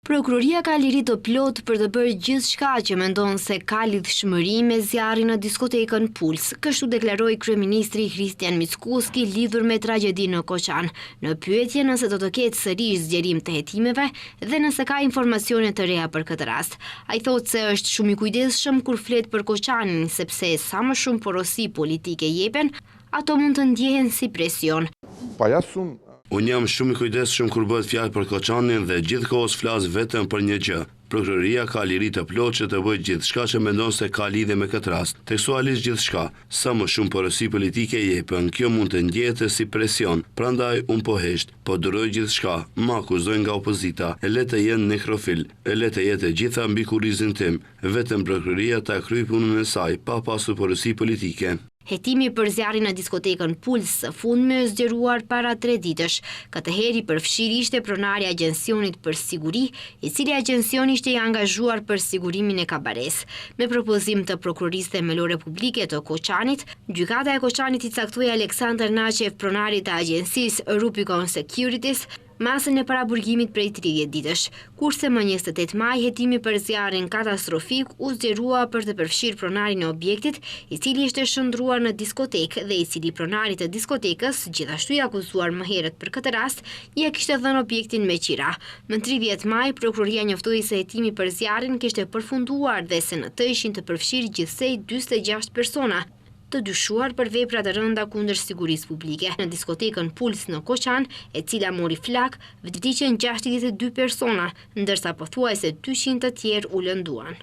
Prokuroria ka liri të plot për të bërë gjithçka që mendon se ka lidhshmëri me zjarrin në diskotekën Puls, kështu deklaroi kryeministri Kristian Mickoski lidhur me tragjedinë në Koçan, në pyetje nëse do të ketë sërish zgjerim të hetimeve dhe nëse ka informacione të reja për këtë rast. Ai thotë se është shumë i kujdesshëm kur flet për Koçanin, sepse sa më shumë porosi politike jepen, ato mund të ndjehen si presion. Unë jam shumë i kujdesshëm kur bëhet fjalë për Koçanin dhe gjithkohës flas vetëm për një gjë. Prokuroria ka liri të plotë që të bëjë gjithçka që mendon se ka lidhje me këtë rast. Tekstualisht gjithçka, sa më shumë porosi politike jepen, kjo mund të ndjehet si presion. Prandaj unë po hesht, po duroj gjithçka, më akuzojnë nga opozita, e le të jenë nekrofil, e le të jetë e gjitha mbi kurrizin tim. Vetëm prokuroria ta kryej punën e saj pa pasur porosi politike. Hetimi për zjarrin në diskotekën Puls së fundmi është zgjeruar para 3 ditësh. Këtë herë përfshirë ishte pronari i agjencionit për siguri, i cili agjencioni ishte i angazhuar për sigurimin e kabares. Me propozim të prokurorisë themelore publike të Koçanit, gjykata e Koçanit i caktoi Aleksandar Naqev, pronarit të agjencisë Rubicon Securities, masën e paraburgimit prej 30 ditësh, kurse më 28 maj hetimi për zjarrin katastrofik u zgjerua për të përfshirë pronarin e objektit, i cili ishte shndruar në diskotekë dhe i cili pronarit të diskotekës, gjithashtu i akuzuar më herët për këtë rast, ia kishte dhënë objektin me qira. Më 30 maj, prokuroria njoftoi se hetimi për zjarrin kishte përfunduar dhe se në të ishin të përfshirë gjithsej 46 persona, të dyshuar për vepra të rënda kundër sigurisë publike. Në diskotekën Puls në Koçan, e cila mori flak, vdiqën 62 persona, ndërsa pothuajse 200 të tjerë u lënduan.